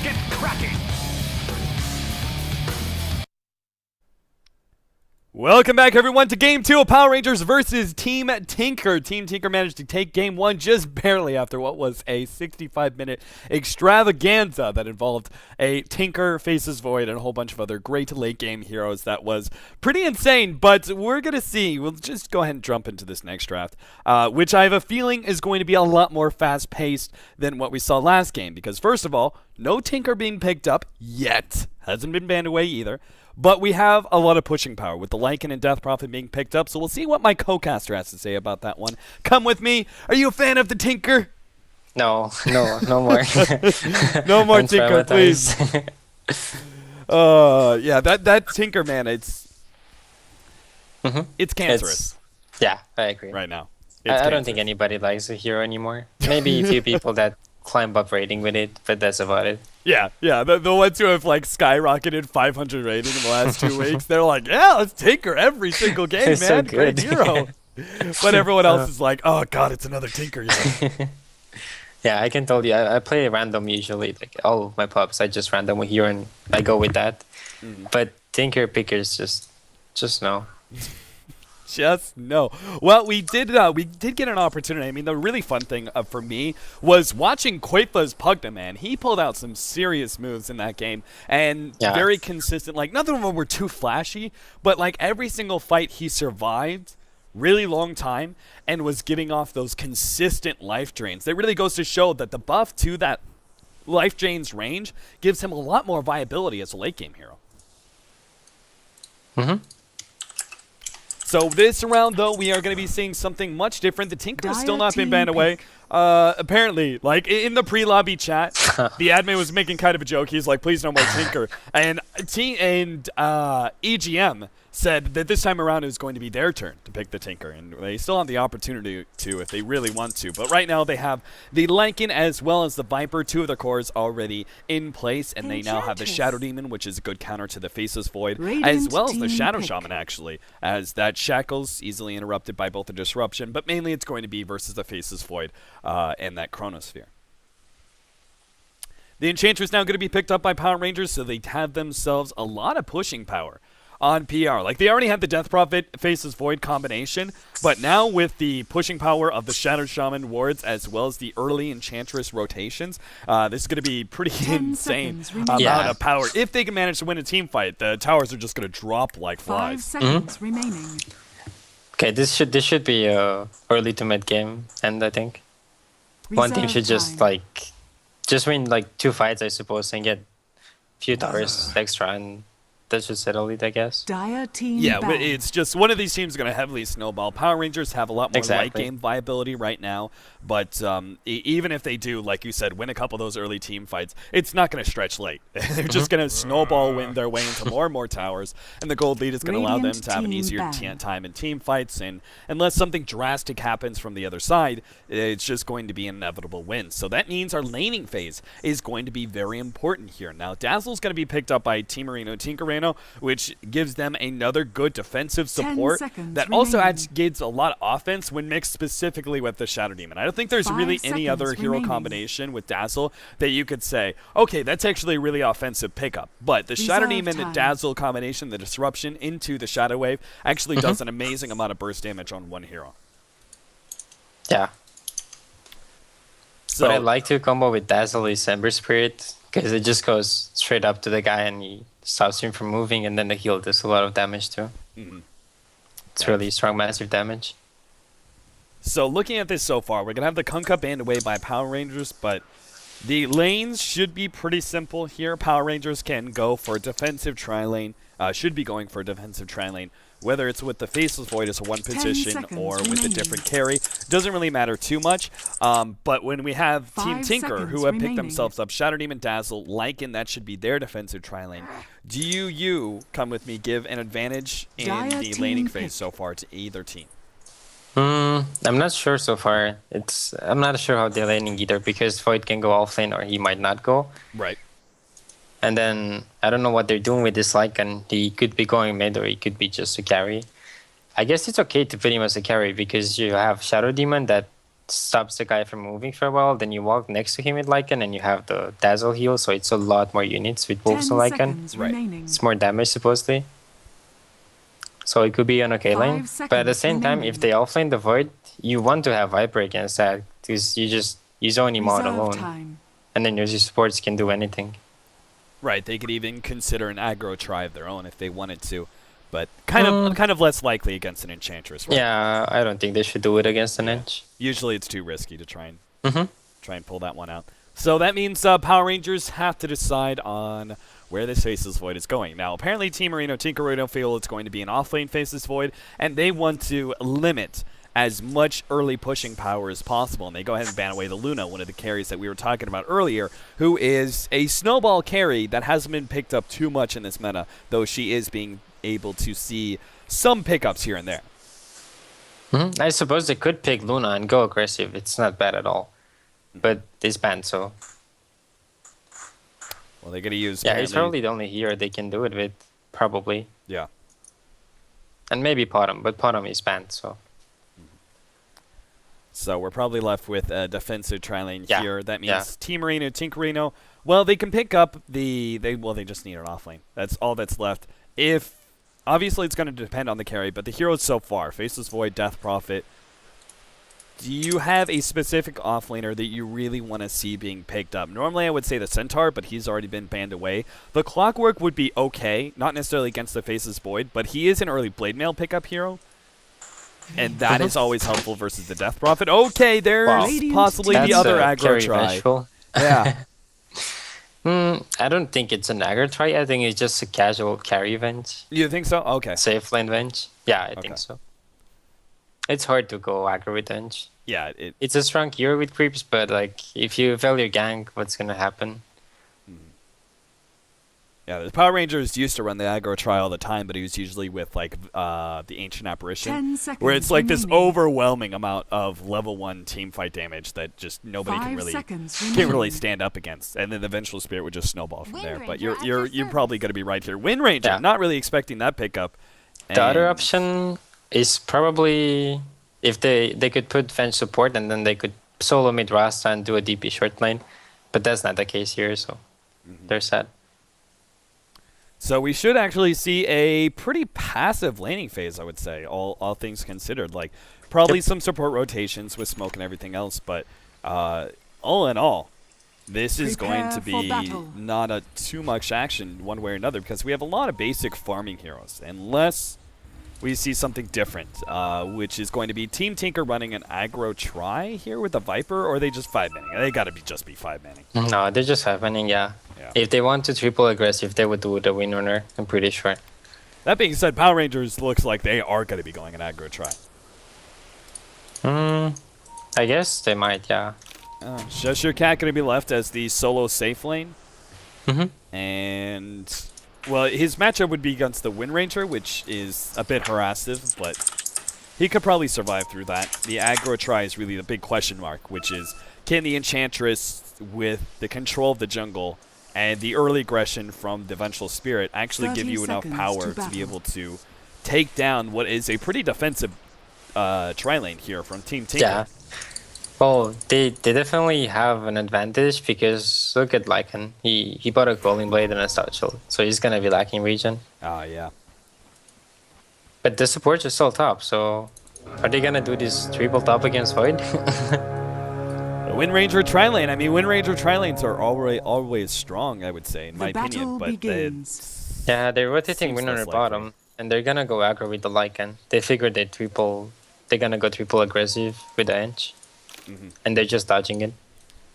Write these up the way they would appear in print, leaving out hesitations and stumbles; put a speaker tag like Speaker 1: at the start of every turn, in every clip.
Speaker 1: get cracking!
Speaker 2: Welcome back, everyone, to Game 2 of Power Rangers versus Team Tinker. Team Tinker managed to take Game 1 just barely after what was a 65-minute extravaganza that involved a Tinker faces Void and a whole bunch of other great late-game heroes. That was pretty insane, but we're going to see. We'll just go ahead and jump into this next draft, which I have a feeling is going to be a lot more fast-paced than what we saw last game, because first of all, no Tinker being picked up yet. Hasn't been banned away either. But we have a lot of pushing power with the Lycan and Death Prophet being picked up, so we'll see what my co-caster has to say about that one. Come with me. Are you a fan of the Tinker?
Speaker 3: No more.
Speaker 2: No more Tinker, please. Yeah, that Tinker, man, it's cancerous.
Speaker 3: Yeah, I agree.
Speaker 2: Right now.
Speaker 3: I don't think anybody likes a hero anymore. Maybe a few people that climb up rating with it, but that's about it.
Speaker 2: Yeah. The ones who have like skyrocketed 500 rating in the last 2 weeks, they're like, yeah, let's Tinker every single game,
Speaker 3: It's
Speaker 2: man.
Speaker 3: so good.
Speaker 2: Great hero. But everyone else is like, oh god, it's another Tinker.
Speaker 3: Yeah, I can tell you, I play random usually. Like all of my pubs, I just random a hero and I go with that. But Tinker pickers just no.
Speaker 2: Just no. Well, we did get an opportunity. I mean, the really fun thing for me was watching Quaitla's Pugna, man. He pulled out some serious moves in that game and very consistent. Like, none of them were too flashy, but like every single fight he survived really long time and was getting off those consistent life drains. That really goes to show that the buff to that life drains range gives him a lot more viability as a late game hero. So this round, though, we are going to be seeing something much different. The Tinker has still not been banned away. Apparently, like in the pre-lobby chat, the admin was making kind of a joke. He's like, please no more Tinker. And EGM said that this time around it was going to be their turn to pick the Tinker. And they still have the opportunity to if they really want to. But right now they have the Lycan as well as the Viper, two of their cores already in place. And they now have the Shadow Demon, which is a good counter to the Faceless Void, as well as the Shadow Shaman, actually, as that Shackle's easily interrupted by both the Disruption. But mainly it's going to be versus the Faceless Void and that Chronosphere. The Enchantress now going to be picked up by Power Rangers, so they have themselves a lot of pushing power on PR. Like, they already had the Death Prophet Faceless Void combination, but now with the pushing power of the Shadow Shaman wards as well as the early Enchantress rotations, this is going to be pretty insane amount of power. If they can manage to win a team fight, the towers are just going to drop like flies.
Speaker 4: 5 seconds remaining.
Speaker 3: Okay, this should be a early to mid game, and I think one team should just win like 2 fights, I suppose, and get a few towers extra, and that should settle it, I guess.
Speaker 2: Yeah, it's just one of these teams is going to heavily snowball. Power Rangers have a lot more late game viability right now, but even if they do, like you said, win a couple of those early team fights, it's not going to stretch late. They're just going to snowball win their way into more and more towers, and the gold lead is going to allow them to have an easier time in team fights, and unless something drastic happens from the other side, it's just going to be an inevitable win. So that means our laning phase is going to be very important here. Now, Dazzle's going to be picked up by Team Marino Tinkerano, which gives them another good defensive support that also adds a lot of offense when mixed specifically with the Shadow Demon. I don't think there's really any other hero combination with Dazzle that you could say, okay, that's actually a really offensive pickup. But the Shadow Demon and Dazzle combination, the disruption into the Shadow Wave, actually does an amazing amount of burst damage on one hero.
Speaker 3: Yeah.
Speaker 2: So,
Speaker 3: what I like to combo with Dazzle is Ember Spirit, because it just goes straight up to the guy and he stops him from moving, and then the heal does a lot of damage too. It's really strong, massive damage.
Speaker 2: So looking at this so far, we're going to have the Kunkka banned away by Power Rangers, but the lanes should be pretty simple here. Power Rangers can go for a defensive tri-lane, should be going for a defensive tri-lane, whether it's with the Faceless Void as a one position or with a different carry. Doesn't really matter too much. But when we have Team Tinker, who have picked themselves up Shadow Demon, Dazzle, Lycan, that should be their defensive tri-lane. Do you, come with me, give an advantage in the laning phase so far to either team?
Speaker 3: I'm not sure so far. I'm not sure how they're laning either, because Void can go offlane or he might not go.
Speaker 2: Right.
Speaker 3: And then I don't know what they're doing with this Lycan. He could be going mid or he could be just a carry. I guess it's okay to put him as a carry because you have Shadow Demon that stops the guy from moving for a while. Then you walk next to him with Lycan, and you have the Dazzle heal, so it's a lot more units with Wolves and Lycan.
Speaker 2: Right.
Speaker 3: It's more damage supposedly. So it could be an okay lane. But at the same time, if they offlane the Void, you want to have Viper against that, because you zone him out alone. And then your supports can do anything.
Speaker 2: Right, they could even consider an aggro try of their own if they wanted to. But kind of less likely against an Enchantress, right?
Speaker 3: Yeah, I don't think they should do it against an Ench.
Speaker 2: Usually it's too risky to try and pull that one out. So that means Power Rangers have to decide on where this Faceless Void is going. Now, apparently Team Marino, Tinkerino feel it's going to be an off-lane Faceless Void, and they want to limit as much early pushing power as possible. And they go ahead and ban away the Luna, one of the carries that we were talking about earlier, who is a snowball carry that hasn't been picked up too much in this meta, though she is being able to see some pickups here and there.
Speaker 3: I suppose they could pick Luna and go aggressive. It's not bad at all. But it's banned, so...
Speaker 2: Well, they're going to use...
Speaker 3: Yeah, it's probably the only hero they can do it with, probably.
Speaker 2: Yeah.
Speaker 3: And maybe Potom, but Potom is banned, so...
Speaker 2: So we're probably left with a defensive tri-lane here. That means
Speaker 3: Yeah.
Speaker 2: Team Marino, Tinkerino, well, they can pick up they just need an off lane. That's all that's left. Obviously, it's going to depend on the carry, but the heroes so far, Faceless Void, Death Prophet, do you have a specific offlaner that you really want to see being picked up? Normally, I would say the Centaur, but he's already been banned away. The Clockwork would be okay, not necessarily against the Faceless Void, but he is an early Blade Mail pickup hero, and that is always helpful versus the Death Prophet. Okay, there's possibly the other aggro try. Yeah.
Speaker 3: I don't think it's an aggro try. I think it's just a casual carry venge.
Speaker 2: You think so? Okay.
Speaker 3: Safe lane venge. Yeah, I think so. It's hard to go aggro with venge.
Speaker 2: Yeah,
Speaker 3: it's a strong hero with creeps, but like if you fail your gank, what's gonna happen?
Speaker 2: Yeah, the Power Rangers used to run the aggro try all the time, but he was usually with like the Ancient Apparition, where it's like this overwhelming amount of level 1 team fight damage that just nobody can really stand up against, and then the Vengeful Spirit would just snowball from there. But you're probably going to be right here. Wind Ranger, not really expecting that pickup.
Speaker 3: The other option is probably if they could put Venge support and then they could solo mid Rasta and do a DP short lane, but that's not the case here, so there's that.
Speaker 2: So we should actually see a pretty passive laning phase, I would say, all things considered. Like, probably some support rotations with smoke and everything else, but all in all, this is going to be not too much action one way or another, because we have a lot of basic farming heroes, unless we see something different, which is going to be Team Tinker running an aggro try here with the Viper, or are they just 5-manning? They got to be just be 5-manning.
Speaker 3: No, they're just 5-manning, yeah. If they want to triple aggressive, they would do the Windrunner, I'm pretty sure.
Speaker 2: That being said, Power Rangers looks like they are going to be going an aggro try.
Speaker 3: I guess they might, yeah.
Speaker 2: Cheshire Cat going to be left as the solo safe lane. And, well, his matchup would be against the Wind Ranger, which is a bit harassive, but he could probably survive through that. The aggro try is really the big question mark, which is, can the Enchantress, with the control of the jungle and the early aggression from the Vengeful Spirit, actually give you enough power to be able to take down what is a pretty defensive tri-lane here from Team Tinker?
Speaker 3: Yeah. Well, they definitely have an advantage because look at Lycan. He bought a Golden Blade and a Stout Shield, so he's going to be lacking regen.
Speaker 2: Yeah.
Speaker 3: But the supports are still top, so are they going to do this triple top against Void?
Speaker 2: Wind Ranger tri-lane. I mean, Wind Ranger tri-lanes are always strong, I would say, in my opinion. But
Speaker 3: yeah, they're rotating Windrunner bottom, and they're gonna go aggro with the Lycan. They figured they're gonna go triple aggressive with the Ench, and they're just dodging it.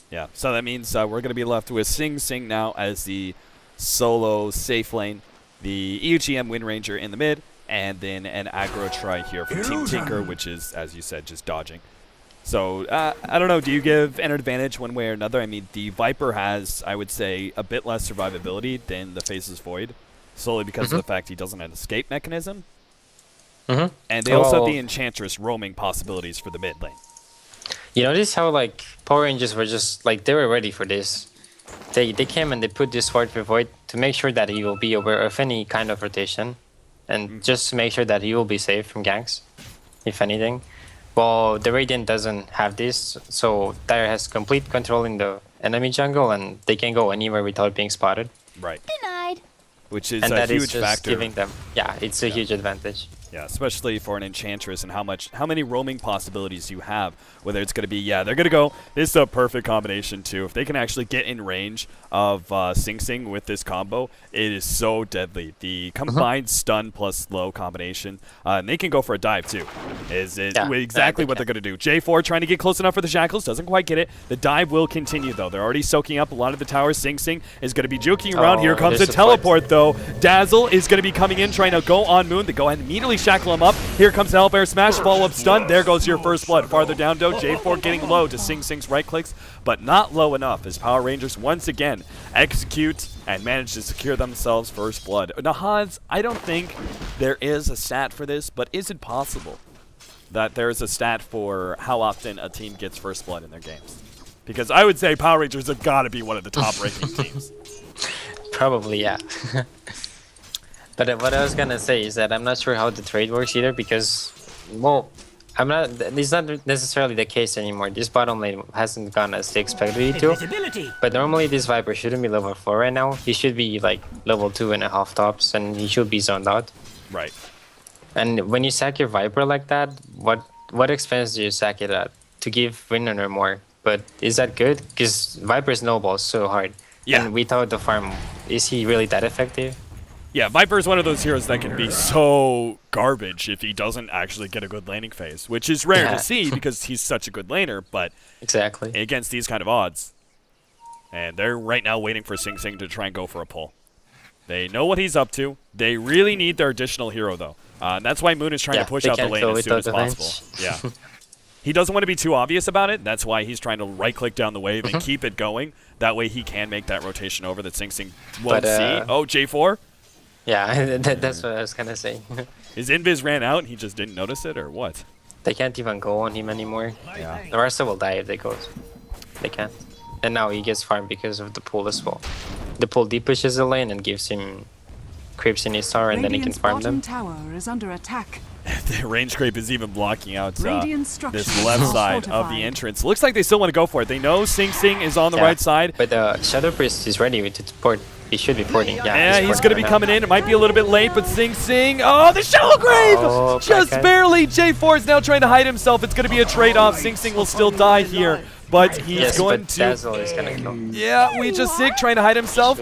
Speaker 2: Yeah, so that means we're gonna be left with Sing Sing now as the solo safe lane, the EUGM Wind Ranger in the mid, and then an aggro try here for Team Tinker, which is, as you said, just dodging. So, I don't know, do you give an advantage one way or another? I mean, the Viper has, I would say, a bit less survivability than the Faceless Void, solely because of the fact he doesn't have an escape mechanism. And they also have the Enchantress roaming possibilities for the mid lane.
Speaker 3: You notice how, like, Power Rangers were just, like, they were ready for this. They came and they put this Sword for Void to make sure that he will be aware of any kind of rotation, and just to make sure that he will be safe from ganks, if anything. Well, the Radiant doesn't have this, so Dire has complete control in the enemy jungle, and they can go anywhere without being spotted.
Speaker 2: Right.
Speaker 1: Denied.
Speaker 2: Which is
Speaker 3: And
Speaker 2: a
Speaker 3: that is
Speaker 2: huge
Speaker 3: just
Speaker 2: factor.
Speaker 3: giving them, it's a huge advantage.
Speaker 2: Yeah, especially for an Enchantress and how many roaming possibilities you have. Whether it's going to be, they're going to go. This is a perfect combination too. If they can actually get in range of Sing Sing with this combo, it is so deadly. The combined stun plus slow combination, and they can go for a dive too. Is exactly what they're going to do. J4 trying to get close enough for the Shackles, doesn't quite get it. The dive will continue though. They're already soaking up a lot of the towers. Sing Sing is going to be juking around. Here comes the teleport though. Dazzle is going to be coming in, trying to go on Moon. They go ahead and immediately shackle him up. Here comes the Hellbear Smash, follow-up stun. There goes your first blood. Farther down, though, J4 getting low to Sing Sing's right clicks, but not low enough as Power Rangers once again execute and manage to secure themselves first blood. Nahaz, I don't think there is a stat for this, but is it possible that there is a stat for how often a team gets first blood in their games? Because I would say Power Rangers have got to be one of the top-ranking teams.
Speaker 3: Probably, yeah. But what I was gonna say is that I'm not sure how the trade works either, because, well, it's not necessarily the case anymore. This bottom lane hasn't gone as they expected it to. But normally this Viper shouldn't be level 4 right now. He should be like level 2.5 tops, and he should be zoned out.
Speaker 2: Right.
Speaker 3: And when you sack your Viper like that, what expense do you sack it at? To give Winner more. But is that good? Because Viper snowballs so hard.
Speaker 2: Yeah.
Speaker 3: And without the farm, is he really that effective?
Speaker 2: Yeah, Viper is one of those heroes that can be so garbage if he doesn't actually get a good laning phase, which is rare to see because he's such a good laner, but
Speaker 3: exactly
Speaker 2: against these kind of odds. And they're right now waiting for Sing Sing to try and go for a pull. They know what he's up to. They really need their additional hero, though. And that's why Moon is trying to push out the lane as soon as possible. Yeah. He doesn't want to be too obvious about it. That's why he's trying to right-click down the wave and keep it going. That way he can make that rotation over that Sing Sing won't see. Oh, J4?
Speaker 3: Yeah, that's what I was gonna say.
Speaker 2: His invis ran out and he just didn't notice it, or what?
Speaker 3: They can't even go on him anymore.
Speaker 2: Yeah.
Speaker 3: The rest will die if they go. They can't. And now he gets farmed because of the pool as well. The pool deep pushes the lane and gives him creeps in his tower, and then he can farm them.
Speaker 4: Tower is under attack.
Speaker 2: The range creep is even blocking out this left
Speaker 4: are
Speaker 2: side of
Speaker 4: fortified.
Speaker 2: the entrance. Looks like they still want to go for it. They know Sing Sing is on the right side.
Speaker 3: But Shadow Priest is ready to port. He should be porting.
Speaker 2: Yeah, he's going to be coming in. It might be a little bit late, but Sing Sing. Oh, the Shallow Grave! Just barely. J4 is now trying to hide himself. It's going to be a trade-off. Sing Sing will still die here, but he's going to...
Speaker 3: Dazzle is going to kill.
Speaker 2: Yeah, we just sick trying to hide himself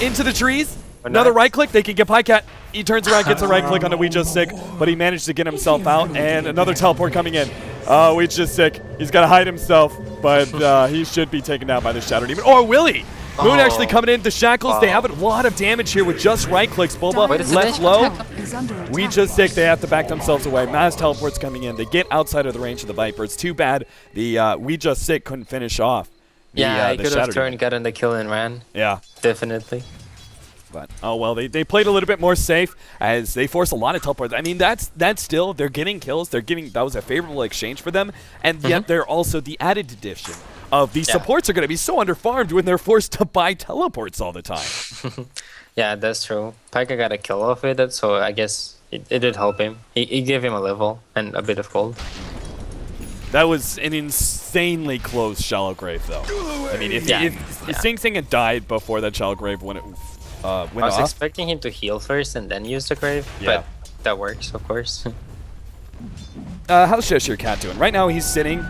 Speaker 2: into the trees. Another right click. They can get Pycat. He turns around, gets a right click on the We Just Sick, but he managed to get himself out, and another teleport coming in. We Just Sick. He's got to hide himself, but he should be taken down by the Shattered Demon. Or will he? Moon actually coming in. The Shackles, they have a lot of damage here with just right clicks. Boba left low. We Just Sick. They have to back themselves away. Mass teleports coming in. They get outside of the range of the Viper. It's too bad the We Just Sick couldn't finish off.
Speaker 3: He could have turned, gotten the kill, and ran. Yeah. Definitely.
Speaker 2: But, oh well, they played a little bit more safe as they force a lot of teleports. I mean, that's still, they're getting kills. That was a favorable exchange for them. And yet they're also the added addition of these supports are going to be so underfarmed when they're forced to buy teleports all the time.
Speaker 3: Yeah, that's true. Pika got a kill off it, so I guess it did help him. It gave him a level and a bit of gold.
Speaker 2: That was an insanely close Shallow Grave, though. I mean, if Sing Sing had died before that Shallow Grave went
Speaker 3: I was expecting him to heal first and then use the Grave, but that works, of course.
Speaker 2: How's Cheshire Cat doing? Right now he's sitting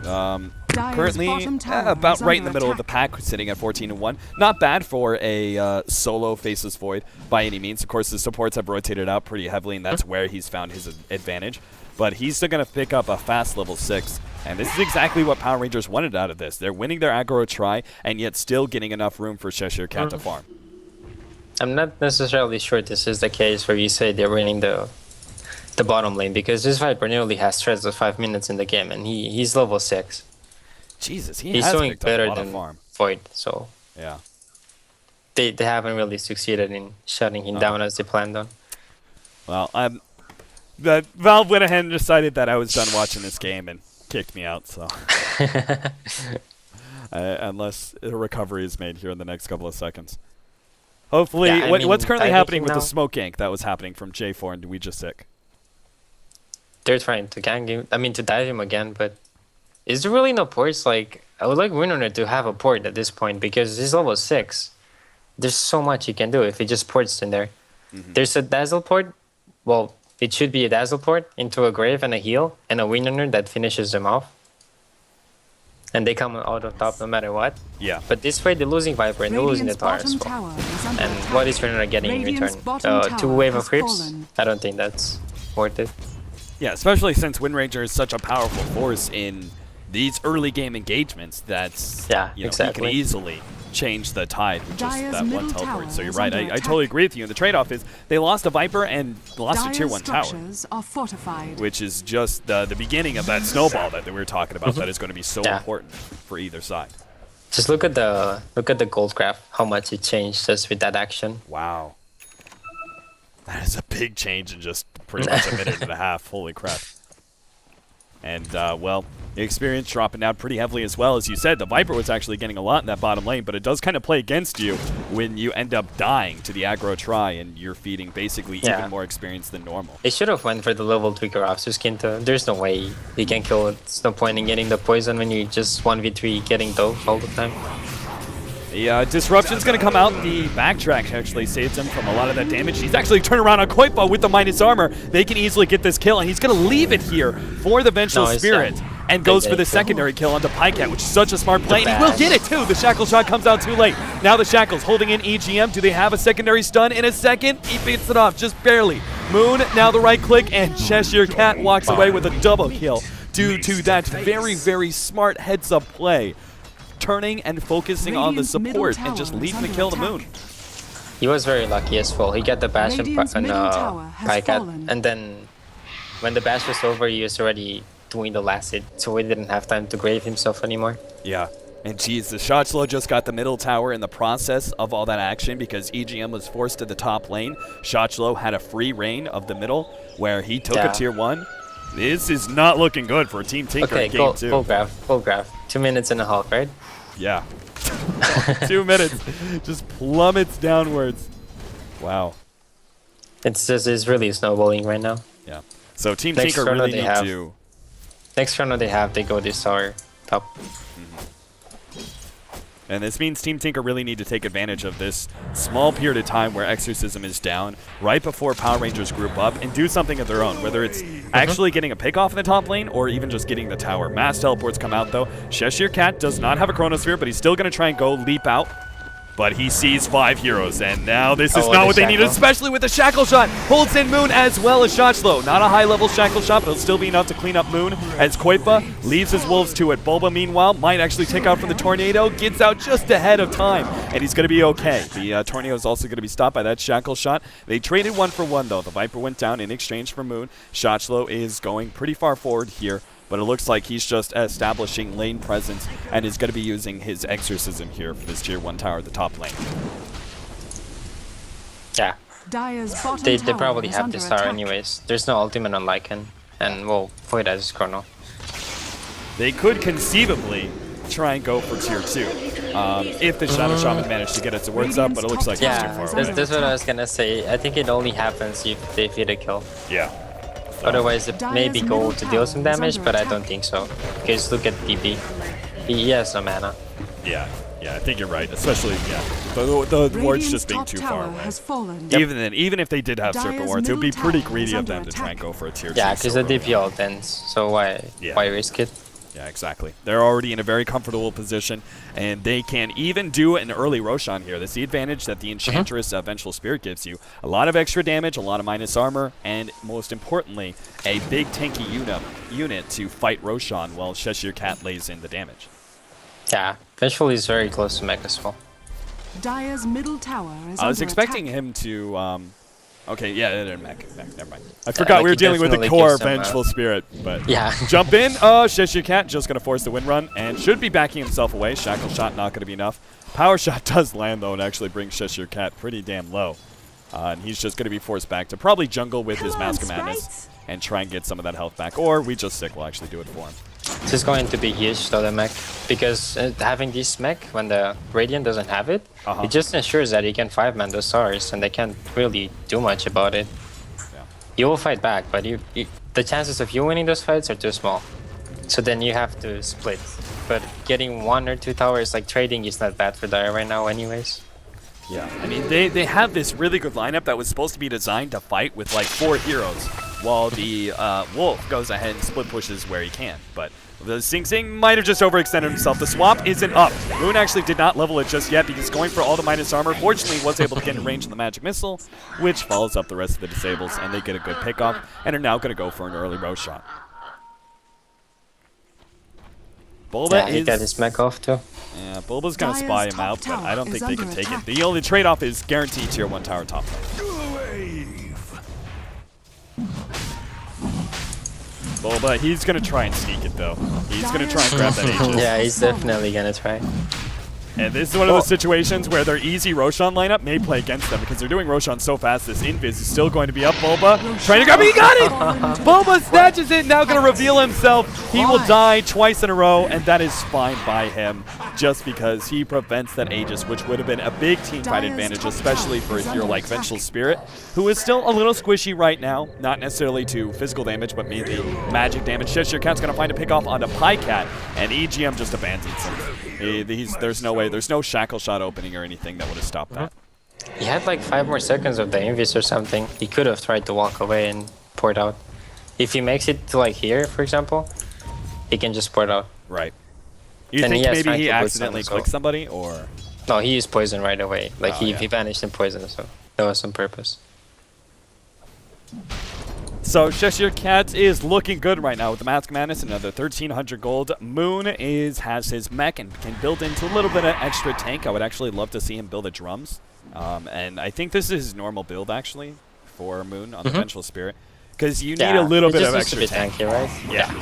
Speaker 2: currently about right in the middle of the pack, sitting at 14-1. Not bad for a solo Faceless Void by any means. Of course, the supports have rotated out pretty heavily, and that's where he's found his advantage. But he's still going to pick up a fast level 6. And this is exactly what Power Rangers wanted out of this. They're winning their aggro try, and yet still getting enough room for Cheshire Cat to farm.
Speaker 3: I'm not necessarily sure this is the case where you say they're winning the bottom lane, because this Viper nearly has threads of 5 minutes in the game, and he's level 6.
Speaker 2: Jesus,
Speaker 3: he's doing better than Void, so
Speaker 2: yeah,
Speaker 3: they haven't really succeeded in shutting him down as they planned on.
Speaker 2: Well, the Valve went ahead and decided that I was done watching this game and kicked me out. So unless a recovery is made here in the next couple of seconds. Hopefully, what's currently happening with the smoke gank that was happening from J4 and We Just Sick?
Speaker 3: they're trying to gank him. I mean, to dive him again, but is there really no ports? Like, I would like Winner to have a port at this point because he's level 6. There's so much he can do if he just ports in there. There's a Dazzle port. Well, it should be a Dazzle port into a Grave and a heal and a Winner that finishes them off. And they come out on top no matter what.
Speaker 2: Yeah.
Speaker 3: But this way, they're losing Viper and they're losing the tower as well. And what is Winner getting in return? 2 wave of creeps? I don't think that's worth it.
Speaker 2: Yeah, especially since Wind Ranger is such a powerful force in these early game engagements that's, you know, he can easily change the tide with just that one teleport. So you're right, I totally agree with you. And the trade-off is they lost a Viper and lost a tier 1 tower, which is just the beginning of that snowball that we were talking about that is going to be so important for either side.
Speaker 3: Just look at the gold graph, how much it changed just with that action.
Speaker 2: Wow. That is a big change in just pretty much a minute and a half. Holy crap. And, well, the experience dropping down pretty heavily as well. As you said, the Viper was actually getting a lot in that bottom lane, but it does kind of play against you when you end up dying to the aggro try and you're feeding basically even more experience than normal.
Speaker 3: They should have went for the level tweaker off Suskinto. There's no way you can kill it. There's no point in getting the poison when you just 1v3 getting dove all the time.
Speaker 2: The disruption's going to come out. The backtrack actually saves him from a lot of that damage. He's actually turned around on Koipa with the minus armor. They can easily get this kill, and he's going to leave it here for the Vengeful Spirit and goes for the secondary kill onto Pycat, which is such a smart play, and he will get it too. The Shackle shot comes out too late. Now the Shackle's holding in EGM. Do they have a secondary stun in a second? He beats it off just barely. Moon, now the right click, and Cheshire Cat walks away with a double kill due to that very, very smart heads-up play. Turning and focusing on the support and just leaving the kill to Moon.
Speaker 3: He was very lucky as well. He got the bash and Pycat, and then when the bash was over, he was already doing the last hit, so he didn't have time to grave himself anymore.
Speaker 2: Yeah. And geez, the Shotslow just got the middle tower in the process of all that action because EGM was forced to the top lane. Shotslow had a free reign of the middle where he took a tier 1. This is not looking good for Team Tinker in game 2.
Speaker 3: Full graph. 2 minutes and a half, right?
Speaker 2: Yeah. 2 minutes. Just plummets downwards. Wow.
Speaker 3: It's really snowballing right now.
Speaker 2: Yeah. So Team Tinker really need to...
Speaker 3: Next chrono they go this tower top.
Speaker 2: And this means Team Tinker really need to take advantage of this small period of time where Exorcism is down right before Power Rangers group up and do something of their own, whether it's actually getting a pick off in the top lane or even just getting the tower. Mass teleports come out though. Cheshire Cat does not have a Chronosphere, but he's still going to try and go leap out. But he sees 5 heroes, and now this is not what they needed, especially with the Shackle shot. Holds in Moon as well as Shotslow. Not a high-level Shackle shot, but it'll still be enough to clean up Moon as Koipa leaves his wolves to it. Bulba, meanwhile, might actually take out from the Tornado, gets out just ahead of time, and he's going to be okay. The Tornado is also going to be stopped by that Shackle shot. They traded 1 for 1, though. The Viper went down in exchange for Moon. Shotslow is going pretty far forward here, but it looks like he's just establishing lane presence and is going to be using his Exorcism here for this tier 1 tower at the top lane.
Speaker 3: Yeah. They probably have this tower anyways. There's no ultimate on Lycan, and well, Void has Chrono.
Speaker 2: They could conceivably try and go for tier 2 if the Shadow Shaman managed to get its words up, but it looks like it's too far away.
Speaker 3: That's what I was going to say. I think it only happens if they feed a kill.
Speaker 2: Yeah.
Speaker 3: Otherwise, it may be gold to deal some damage, but I don't think so. Because look at DB. He has no mana.
Speaker 2: Yeah, I think you're right. Especially, the wards just being too far away. Even if they did have Serpent wards, it would be pretty greedy of them to try and go for a tier 2.
Speaker 3: Yeah, because the DP ult ends, so why risk it?
Speaker 2: Yeah, exactly. They're already in a very comfortable position, and they can even do an early Roshan here. That's the advantage that the Enchantress Vengeful Spirit gives you. A lot of extra damage, a lot of minus armor, and most importantly, a big tanky unit to fight Roshan while Cheshire Cat lays in the damage.
Speaker 3: Yeah, Vengeful is very close to mech as well.
Speaker 1: Dire's middle tower is
Speaker 2: I was expecting him to... Okay, yeah, they're mech, never mind. I forgot we were dealing with the core Vengeful Spirit, but jump in. Cheshire Cat just going to force the win run and should be backing himself away. Shackle shot not going to be enough. Power shot does land, though, and actually brings Cheshire Cat pretty damn low. And he's just going to be forced back to probably jungle with his Mask of Madness and try and get some of that health back. Or we just Sick will actually do it for him.
Speaker 3: This is going to be huge, though, the mech, because having this mech, when the Radiant doesn't have it, it just ensures that he can 5-man the stars, and they can't really do much about it. Yeah. You will fight back, but the chances of you winning those fights are too small. So then you have to split. But getting 1 or 2 towers, like trading, is not bad for Dire right now anyways.
Speaker 2: Yeah, I mean, they have this really good lineup that was supposed to be designed to fight with like 4 heroes, while the Wolf goes ahead and split pushes where he can. But the Sing Sing might have just overextended himself. The swap isn't up. Moon actually did not level it just yet because going for all the minus armor. Fortunately, he was able to get in range of the magic missile, which follows up the rest of the disables, and they get a good pickoff, and are now going to go for an early row shot. Bulba
Speaker 3: he got his mech off too.
Speaker 2: Yeah, Bulba's going to spy him out, but I don't think they can take it. The only trade-off is guaranteed tier 1 tower top lane. Bulba, he's going to try and sneak it, though. He's going to try and grab that Aegis.
Speaker 3: Yeah, he's definitely going to try.
Speaker 2: And this is one of those situations where their easy Roshan lineup may play against them because they're doing Roshan so fast. This Invis is still going to be up. Bulba trying to grab it. He got it! Bulba snatches it, now going to reveal himself. He will die twice in a row, and that is fine by him just because he prevents that Aegis, which would have been a big team fight advantage, especially for a hero like Vengeful Spirit, who is still a little squishy right now. Not necessarily to physical damage, but maybe magic damage. Cheshire Cat's going to find a pick off onto Pycat, and EGM just abandons him. There's no way. There's no shackle shot opening or anything that would have stopped that.
Speaker 3: He had like 5 more seconds of the Invis or something. He could have tried to walk away and port out. If he makes it to like here, for example, he can just port out.
Speaker 2: Right. You think maybe he accidentally clicked somebody, or?
Speaker 3: No, he used poison right away. Like he vanished in poison, so that was on purpose.
Speaker 2: So Cheshire Cat is looking good right now with the Mask Madness, another 1,300 gold. Moon has his mech and can build into a little bit of extra tank. I would actually love to see him build the drums. And I think this is his normal build, actually, for Moon on the Vengeful Spirit. Because you need a little bit of extra tank.
Speaker 3: Tanky, right?
Speaker 2: Yeah.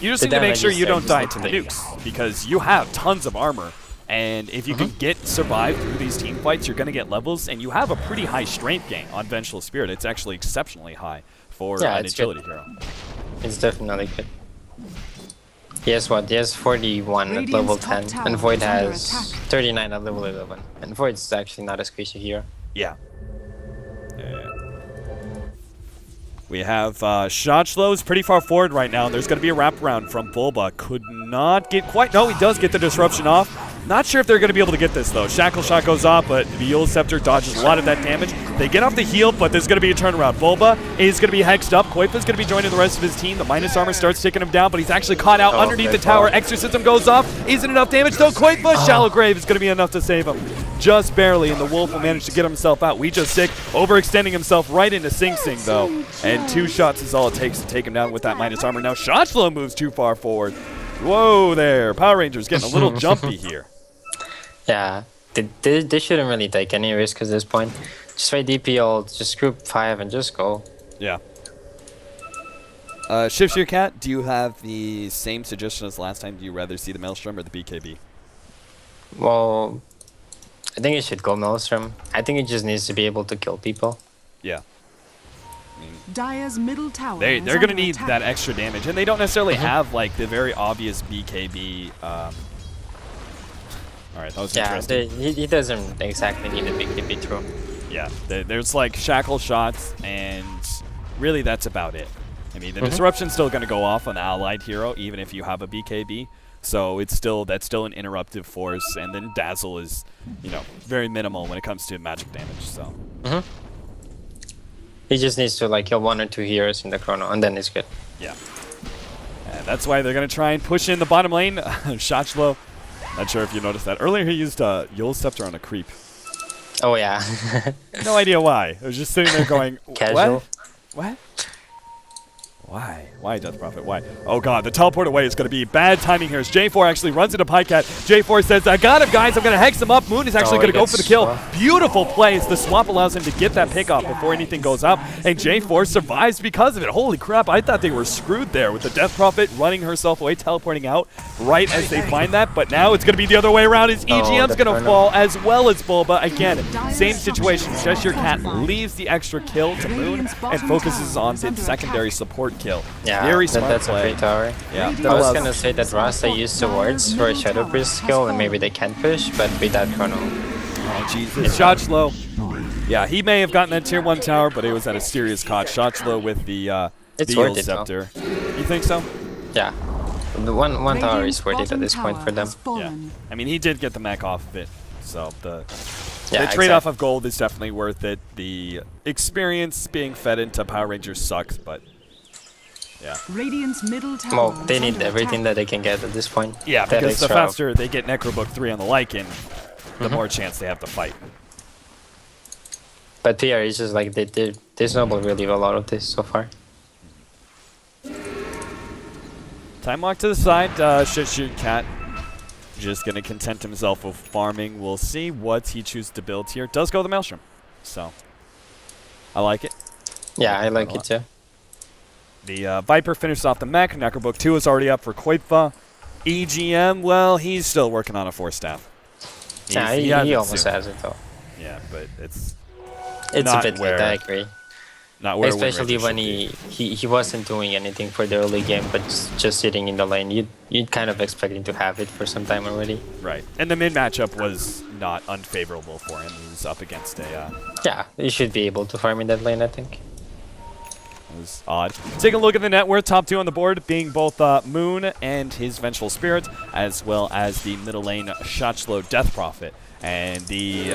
Speaker 2: You just need to make sure you don't die to the nukes, because you have tons of armor. And if you can survive through these team fights, you're going to get levels, and you have a pretty high strength gain on Vengeful Spirit. It's actually exceptionally high for an agility hero.
Speaker 3: It's definitely good. He has what? He has 41 at level 10, and Void has 39 at level 11. And Void's actually not a squishy hero.
Speaker 2: Yeah. We have Shotslow's pretty far forward right now. There's going to be a wraparound from Bulba. Could not get quite... No, he does get the disruption off. Not sure if they're going to be able to get this, though. Shackle Shot goes off, but the Eul Scepter dodges a lot of that damage. They get off the heal, but there's going to be a turnaround. Bulba is going to be hexed up. Koipa's going to be joining the rest of his team. The minus armor starts taking him down, but he's actually caught out underneath the tower. Exorcism goes off. Isn't enough damage, though. Koipa, Shallow Grave is going to be enough to save him. Just barely, and the Wolf will manage to get himself out. We just sick, overextending himself right into Sing Sing, though. And 2 shots is all it takes to take him down with that minus armor. Now Shotflow moves too far forward. Whoa there. Power Rangers getting a little jumpy here.
Speaker 3: Yeah, they shouldn't really take any risk at this point. Just try DP ult, just group 5 and just go.
Speaker 2: Yeah. Shift Your Cat, do you have the same suggestion as last time? Do you rather see the Maelstrom or the BKB?
Speaker 3: Well, I think it should go Maelstrom. I think it just needs to be able to kill people.
Speaker 2: Yeah.
Speaker 1: Dire's middle tower
Speaker 2: they're going to need that extra damage, and they don't necessarily have like the very obvious BKB. All right, that was interesting.
Speaker 3: He doesn't exactly need a BKB through.
Speaker 2: Yeah, there's like shackle shots, and really that's about it. I mean, the disruption's still going to go off on the allied hero, even if you have a BKB. So that's still an interruptive force, and then Dazzle is, very minimal when it comes to magic damage. So.
Speaker 3: He just needs to like kill 1 or 2 heroes in the chrono, and then it's good.
Speaker 2: Yeah. And that's why they're going to try and push in the bottom lane. Shotchlo, not sure if you noticed that. Earlier he used Eul Scepter on a creep.
Speaker 3: Oh, yeah.
Speaker 2: No idea why. I was just sitting there going,
Speaker 3: Casual.
Speaker 2: What? Why? Why, Death Prophet? Why? Oh, God. The teleport away is going to be bad timing here as J4 actually runs into Pycat. J4 says, I got him, guys. I'm going to hex him up. Moon is actually going to go for the kill. Beautiful plays. The swap allows him to get that pick off before anything goes up. And J4 survives because of it. Holy crap. I thought they were screwed there with the Death Prophet running herself away, teleporting out right as they find that. But now it's going to be the other way around. His EGM's going to fall as well as Bulba. Again, same situation. Cheshire Cat leaves the extra kill to Moon and focuses on the secondary support kill.
Speaker 3: Yeah,
Speaker 2: very smart
Speaker 3: that's
Speaker 2: play.
Speaker 3: a free tower.
Speaker 2: Yeah,
Speaker 3: I was gonna say that Rasta used the wards for a Shadow Priest skill, and maybe they can push, but with that chrono.
Speaker 2: Oh, Jesus. Shotchlo. Yeah, he may have gotten that tier 1 tower, but it was at a serious cost. Shotchlo with the
Speaker 3: It's
Speaker 2: the
Speaker 3: worth
Speaker 2: Eel
Speaker 3: it, though.
Speaker 2: Scepter. You think so?
Speaker 3: Yeah. The one tower
Speaker 1: Radiant's
Speaker 3: is worth it at
Speaker 1: bottom
Speaker 3: this point
Speaker 1: tower
Speaker 3: for them.
Speaker 1: has fallen.
Speaker 2: Yeah. I mean, he did get the mech off of it, so the
Speaker 3: Yeah,
Speaker 2: trade-off of gold is definitely worth it. The experience being fed into Power Rangers sucks, but yeah.
Speaker 1: Radiant's middle tower.
Speaker 3: Well, they
Speaker 1: is
Speaker 3: need
Speaker 1: under
Speaker 3: everything
Speaker 1: attack.
Speaker 3: that they can get at this point.
Speaker 2: Yeah,
Speaker 3: That
Speaker 2: because the
Speaker 3: extra-
Speaker 2: faster they get Necrobook 3 on the Lycan, the more chance they have to fight.
Speaker 3: But PR is just like they snowball really well out of this so far.
Speaker 2: Time walk to the side. Shoot Cat just going to content himself with farming. We'll see what he chooses to build here. Does go the Maelstrom, so I like it.
Speaker 3: Yeah, I like it too.
Speaker 2: The Viper finishes off the mech. Necrobook 2 is already up for Koipa. EGM, well, he's still working on a 4-staff.
Speaker 3: Yeah,
Speaker 2: has
Speaker 3: he
Speaker 2: it
Speaker 3: almost
Speaker 2: soon.
Speaker 3: has it though.
Speaker 2: Yeah, but it's
Speaker 3: It's a
Speaker 2: not
Speaker 3: bit
Speaker 2: where-
Speaker 3: late, I agree.
Speaker 2: not where
Speaker 3: Especially
Speaker 2: Wind
Speaker 3: when
Speaker 2: Ranger should
Speaker 3: he wasn't doing anything for the early game, but just sitting in the lane. You'd kind of expect him to have it for some time already.
Speaker 2: be. Right. And the mid matchup was not unfavorable for him. He was up against a
Speaker 3: Yeah, you should be able to farm in that lane, I think.
Speaker 2: It was odd. Take a look at the net worth. Top 2 on the board being both Moon and his Vengeful Spirit, as well as the middle lane Shotchlo Death Prophet. And the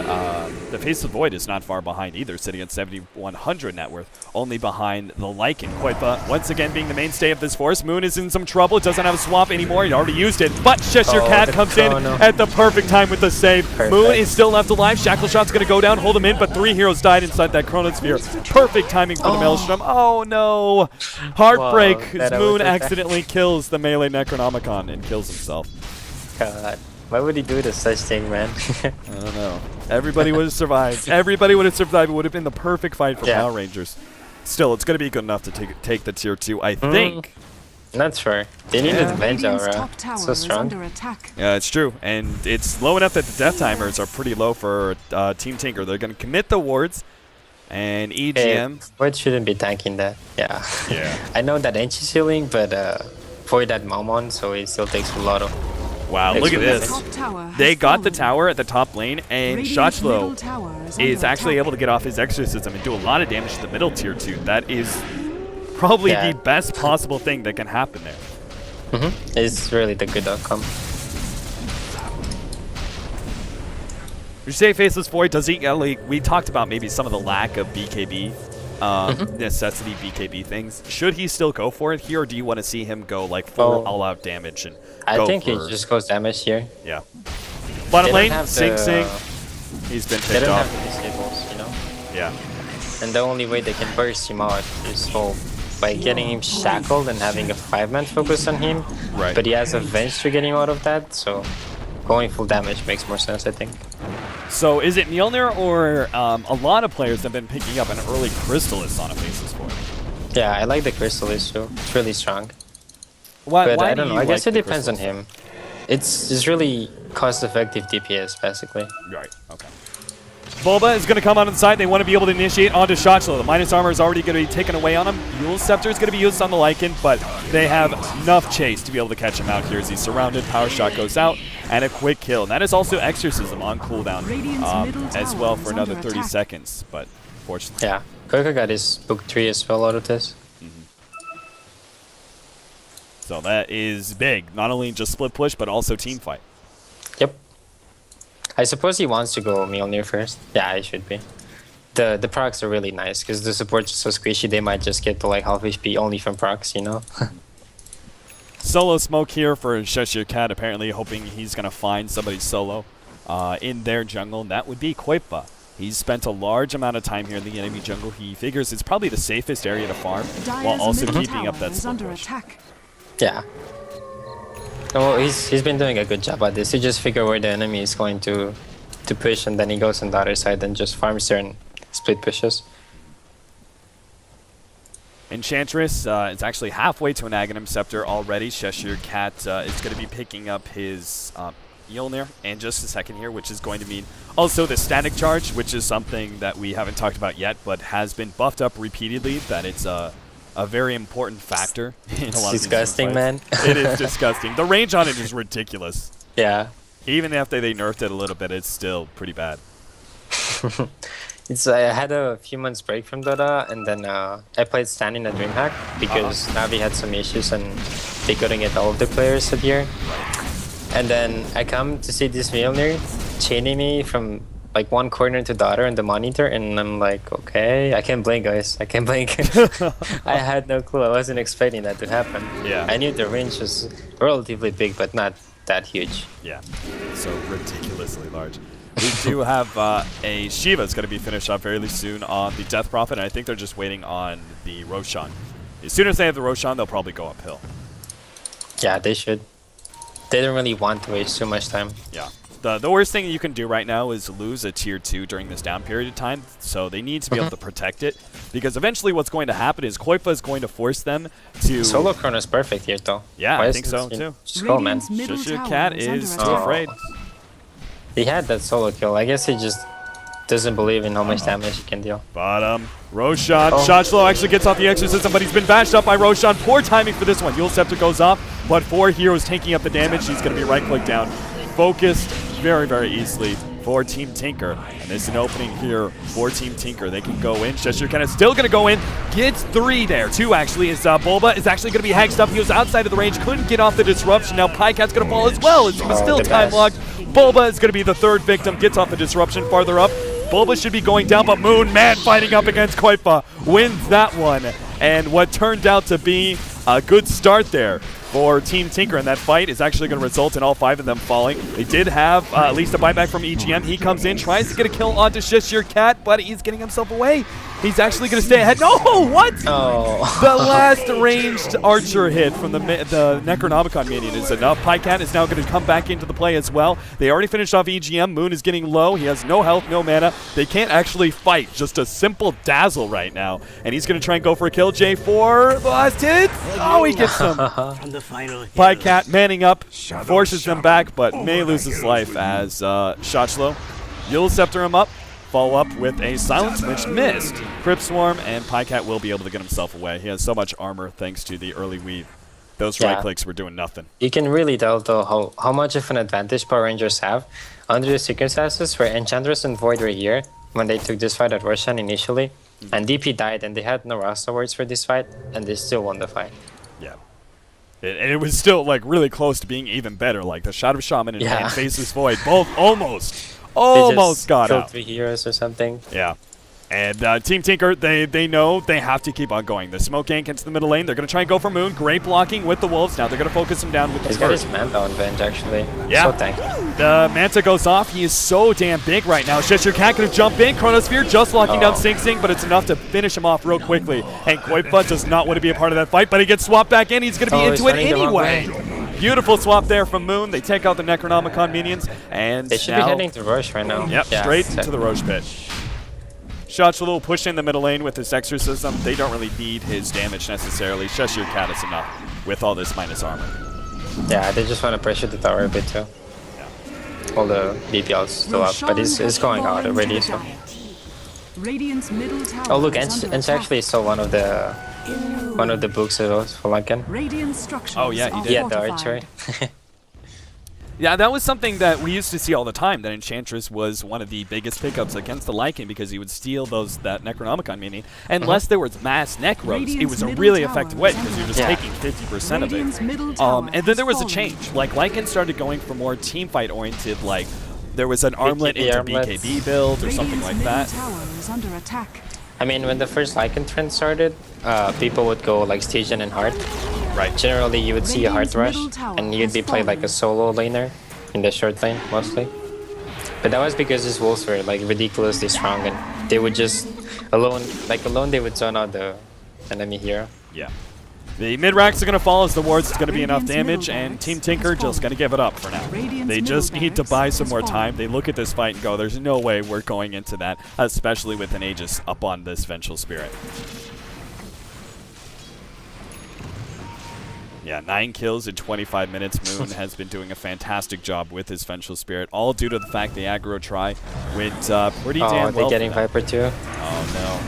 Speaker 2: Face of the Void is not far behind either, sitting at 7,100 net worth, only behind the Lycan. Koipa, once again, being the mainstay of this force. Moon is in some trouble. It doesn't have a swamp anymore. He already used it. But Cheshire Cat
Speaker 3: the
Speaker 2: comes in
Speaker 3: chrono.
Speaker 2: at the perfect time with the save.
Speaker 3: Perfect.
Speaker 2: Moon is still left alive. Shackle Shot's going to go down, hold him in, but 3 heroes died inside that Chronosphere. Perfect timing for the Maelstrom. Oh, no. Heartbreak.
Speaker 3: Wow,
Speaker 2: as
Speaker 3: that
Speaker 2: Moon
Speaker 3: was a-
Speaker 2: accidentally kills the melee Necronomicon and kills himself.
Speaker 3: God, why would he do this such thing, man?
Speaker 2: I don't know. Everybody would have survived. Everybody would have survived. It would have been the perfect fight for
Speaker 3: Yeah.
Speaker 2: Power Rangers. Still, it's going to be good enough to take the tier 2, I think.
Speaker 3: Not sure. They needed
Speaker 2: Yeah.
Speaker 3: the Venge
Speaker 1: Radiant's
Speaker 3: aura.
Speaker 1: top tower
Speaker 3: So
Speaker 1: is
Speaker 3: strong.
Speaker 1: under attack.
Speaker 2: Yeah, it's true. And it's low enough that the death timers are pretty low for Team Tinker. They're going to commit the wards. And EGM.
Speaker 3: Void shouldn't be tanking that. Yeah.
Speaker 2: Yeah.
Speaker 3: I know that Ench is healing, but Void had Maumon, so it still takes a lot of.
Speaker 2: Wow, look at
Speaker 3: Radiant's
Speaker 2: this.
Speaker 1: Top tower has
Speaker 2: They got the
Speaker 1: fallen.
Speaker 2: tower at the top lane, and
Speaker 1: Radiant's middle
Speaker 2: Shotchlo
Speaker 1: tower
Speaker 2: is
Speaker 1: under
Speaker 2: actually
Speaker 1: attack.
Speaker 2: able to get off his exorcism and do a lot of damage to the middle tier 2. That is probably
Speaker 3: Yeah.
Speaker 2: the best possible thing that can happen there.
Speaker 3: It's really the good outcome.
Speaker 2: You say Faceless Void, does he, like, we talked about maybe some of the lack of BKB, necessity BKB things. Should he still go for it here, or do you want to see him go, like, full
Speaker 3: Oh.
Speaker 2: all-out damage and
Speaker 3: I
Speaker 2: go
Speaker 3: think
Speaker 2: for,
Speaker 3: it just goes damage here.
Speaker 2: yeah. Bottom
Speaker 3: They don't
Speaker 2: lane,
Speaker 3: have
Speaker 2: Sing
Speaker 3: the-
Speaker 2: Sing, he's been
Speaker 3: They
Speaker 2: picked
Speaker 3: don't
Speaker 2: off.
Speaker 3: have the disables, you know?
Speaker 2: Yeah.
Speaker 3: And the only way they can burst him out is by getting him shackled and having a 5-man focus on him.
Speaker 2: Right.
Speaker 3: But he has a Venge to get him out of that, so going full damage makes more sense, I think.
Speaker 2: So is it Mjolnir, or a lot of players have been picking up an early Crystallis on a Faceless Void?
Speaker 3: Yeah, I like the Crystallis too. It's really strong.
Speaker 2: Why,
Speaker 3: But
Speaker 2: why
Speaker 3: I
Speaker 2: do
Speaker 3: don't know.
Speaker 2: you
Speaker 3: I guess
Speaker 2: like
Speaker 3: it
Speaker 2: the
Speaker 3: depends on
Speaker 2: Crystallis?
Speaker 3: him. It's really cost-effective DPS, basically.
Speaker 2: Right, okay. Volba is going to come on the side. They want to be able to initiate onto Shotchlo. The minus armor is already going to be taken away on him. Yule Scepter is going to be used on the Lycan, but they have enough chase to be able to catch him out here as he's surrounded. Power Shot goes out, and a quick kill. And that is also Exorcism on cooldown
Speaker 1: Radiant's middle
Speaker 2: as
Speaker 1: tower
Speaker 2: well
Speaker 1: is
Speaker 2: for another
Speaker 1: under
Speaker 2: 30
Speaker 1: attack.
Speaker 2: seconds, but fortunately.
Speaker 3: Yeah. Koika got his book 3 as well out of this.
Speaker 2: So that is big. Not only just split push, but also team fight.
Speaker 3: Yep. I suppose he wants to go Mjolnir first. Yeah, he should be. The procs are really nice because the support's so squishy they might just get to like half HP only from procs, you know?
Speaker 2: Solo smoke here for Cheshire Cat, apparently hoping he's going to find somebody solo in their jungle, and that would be Koipa. He's spent a large amount of time here in the enemy jungle. He figures it's probably the safest area to farm, while
Speaker 1: Dire's
Speaker 2: also
Speaker 1: middle
Speaker 2: keeping up
Speaker 1: tower
Speaker 2: that
Speaker 1: is
Speaker 2: split
Speaker 1: under
Speaker 2: push.
Speaker 1: attack.
Speaker 3: Yeah. Well, he's been doing a good job at this. He just figure where the enemy is going to push, and then he goes on the other side and just farms there and split pushes.
Speaker 2: Enchantress is actually halfway to an Aghanim Scepter already. Cheshire Cat is going to be picking up his Mjolnir in just a second here, which is going to mean also the static charge, which is something that we haven't talked about yet, but has been buffed up repeatedly, that it's a very important factor in a lot
Speaker 3: It's
Speaker 2: of
Speaker 3: disgusting,
Speaker 2: these
Speaker 3: man.
Speaker 2: It is disgusting. The range on it is ridiculous.
Speaker 3: Yeah.
Speaker 2: Even after they nerfed it a little bit, it's still pretty bad.
Speaker 3: I had a few months break from Dota, and then I played Stan in a DreamHack because Navi had some issues and they couldn't get all of the players that year. And then I come to see this Mjolnir chaining me from like one corner to the other in the monitor, and I'm like, okay, I can't blink, guys. I can't blink. I had no clue. I wasn't expecting that to happen.
Speaker 2: Yeah.
Speaker 3: I knew the range was relatively big, but not that huge.
Speaker 2: Yeah, so ridiculously large. We do have a Shiva that's going to be finished up fairly soon on the Death Prophet, and I think they're just waiting on the Roshan. As soon as they have the Roshan, they'll probably go uphill.
Speaker 3: Yeah, they should. They don't really want to waste too much time.
Speaker 2: Yeah. The worst thing you can do right now is lose a tier 2 during this down period of time, so they need to be able to protect it, because eventually what's going to happen is Koifa is going to force them to...
Speaker 3: Solo Chrono is perfect here, though.
Speaker 2: Yeah, I think so, too.
Speaker 3: Just go, man.
Speaker 2: Shushu Cat is too afraid.
Speaker 3: He had that solo kill. I guess he just doesn't believe in how much damage he can deal.
Speaker 2: Bottom. Roshan. Shotchlo actually gets off the exorcism, but he's been bashed up by Roshan. Poor timing for this one. Yule Scepter goes off, but 4 heroes taking up the damage. He's going to be right-click down. Focused very, very easily for Team Tinker. And there's an opening here for Team Tinker. They can go in. Cheshire Ken is still going to go in. Gets 3 there. 2 actually. Is Bulba is actually going to be hexed up. He was outside of the range. Couldn't get off the disruption. Now Pycat's going to fall as well. It's still time locked. Bulba is going to be the 3rd victim. Gets off the disruption farther up. Bulba should be going down, but Moon, man, fighting up against Koifa, wins that one. And what turned out to be a good start there for Team Tinker in that fight is actually going to result in all 5 of them falling. They did have at least a buyback from EGM. He comes in, tries to get a kill onto Shishir Cat, but he's getting himself away. He's actually going to stay ahead. No, what?
Speaker 3: Oh.
Speaker 2: The last ranged archer hit from the Necronomicon minion is enough. Pycat is now going to come back into the play as well. They already finished off EGM. Moon is getting low. He has no health, no mana. They can't actually fight. Just a simple dazzle right now. And he's going to try and go for a kill. J4, the last hit. Oh, he gets him. Pycat manning up, forces them back, but may lose his life as Shotchlo. Yule Scepter him up. Follow up with a Silence, which missed. Crypt Swarm, and Pycat will be able to get himself away. He has so much armor thanks to the early weave. Those right clicks were doing nothing.
Speaker 3: You can really tell, though, how much of an advantage Power Rangers have under the circumstances where Enchantress and Void were here when they took this fight at Roshan initially, and DP died, and they had no Rasta words for this fight, and they still won the fight.
Speaker 2: Yeah. And it was still, like, really close to being even better. Like, the Shot of Shaman and Faceless Void both almost got out.
Speaker 3: 3 heroes or something.
Speaker 2: Yeah. And Team Tinker, they know they have to keep on going. The smoke gank into the middle lane. They're going to try and go for Moon. Great blocking with the Wolves. Now they're going to focus him down with the
Speaker 3: He's got his Manta on bench, actually.
Speaker 2: Yeah.
Speaker 3: So tanky.
Speaker 2: The Manta goes off. He is so damn big right now. Cheshire Cat going to jump in. Chronosphere just locking down Sing Sing, but it's enough to finish him off real quickly. And Koifa does not want to be a part of that fight, but he gets swapped back in. He's going to be into it anyway. Beautiful swap there from Moon. They take out the Necronomicon minions, and
Speaker 3: they should be heading to Roche right now.
Speaker 2: Yep, straight into the Roche pit. Shot's a little push in the middle lane with his exorcism. They don't really need his damage necessarily. Cheshire Cat is enough with all this minus armor.
Speaker 3: Yeah, they just want to pressure the tower a bit too. Yeah. All the BPL's still up, but it's going out already. So. Oh look, Ench actually saw one of the books for Lankan.
Speaker 2: Oh yeah, he did.
Speaker 3: Yeah, the archer.
Speaker 2: Yeah, that was something that we used to see all the time, that Enchantress was one of the biggest pickups against the Lycan because he would steal that Necronomicon minion. Unless there was mass Necros, it was a really effective way because you're just taking 50% of it. And then there was a change. Like, Lycan started going for more teamfight oriented, like there was an armlet into BKB build or something like that.
Speaker 3: I mean, when the first Lycan trend started, people would go like Stygian and Heart.
Speaker 2: Right.
Speaker 3: Generally, you would see a Heart Rush, and you'd be played like a solo laner in the short lane, mostly. But that was because these wolves were like ridiculously strong, and they would just alone they would zone out the enemy hero.
Speaker 2: Yeah. The mid-racks are going to fall as the wards. It's going to be enough damage, and Team Tinker just going to give it up for now. They just need to buy some more time. They look at this fight and go, there's no way we're going into that, especially with an Aegis up on this Vengeful Spirit. Yeah, 9 kills in 25 minutes. Moon has been doing a fantastic job with his Vengeful Spirit, all due to the fact the aggro try went pretty damn well.
Speaker 3: Oh, they're getting Viper too?
Speaker 2: Oh, no.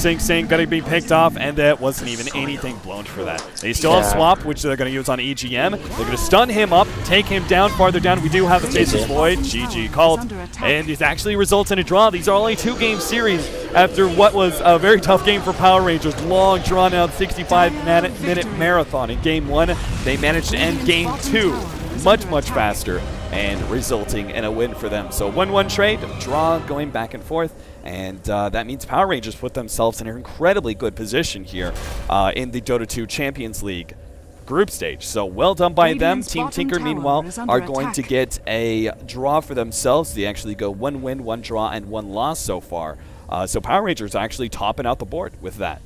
Speaker 2: Sing going to be picked off, and that wasn't even anything blown for that. They still have Swap, which they're going to use on EGM. They're going to stun him up, take him down, farther down. We do have the Faceless Void. GG called, and it actually results in a draw. These are only 2-game series after what was a very tough game for Power Rangers. Long, drawn-out 65-minute marathon. In Game 1, they managed to end Game 2 much faster, and resulting in a win for them. So 1-1 trade, draw going back and forth, and that means Power Rangers put themselves in an incredibly good position here in the Dota 2 Champions League group stage. So well done by them. Team Tinker, meanwhile, are going to get a draw for themselves. They actually go 1 win, 1 draw, and 1 loss so far. So Power Rangers are actually topping out the board with that.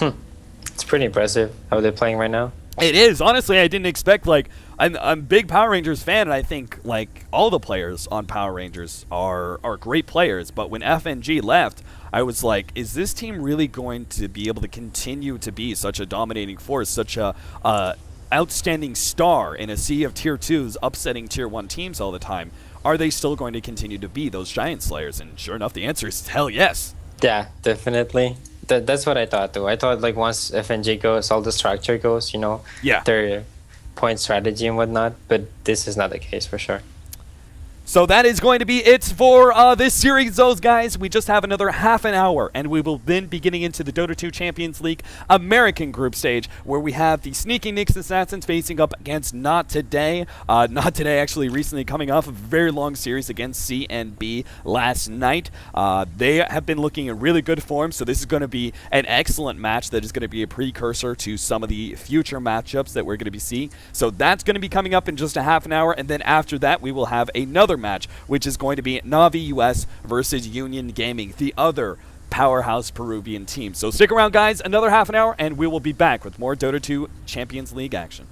Speaker 3: It's pretty impressive how they're playing right now.
Speaker 2: It is. Honestly, I didn't expect, like, I'm a big Power Rangers fan, and I think, like, all the players on Power Rangers are great players. But when FNG left, I was like, is this team really going to be able to continue to be such a dominating force, such a outstanding star in a sea of Tier 2s upsetting Tier 1 teams all the time? Are they still going to continue to be those Giant Slayers? And sure enough, the answer is hell yes.
Speaker 3: Yeah, definitely. That's what I thought too. I thought like once FNG goes, all the structure goes, you know, their point strategy and whatnot. But this is not the case for sure.
Speaker 2: So that is going to be it for this series, those guys. We just have another half an hour, and we will then be getting into the Dota 2 Champions League American group stage, where we have the Sneaking Nyx Assassins facing up against Not Today. Not Today actually recently coming off a very long series against CNB last night. They have been looking in really good form, so this is going to be an excellent match that is going to be a precursor to some of the future matchups that we're going to be seeing. So that's going to be coming up in just a half an hour, and then after that we will have another match, which is going to be Navi US versus Union Gaming, the other powerhouse Peruvian team. So stick around, guys, another half an hour, and we will be back with more Dota 2 Champions League action.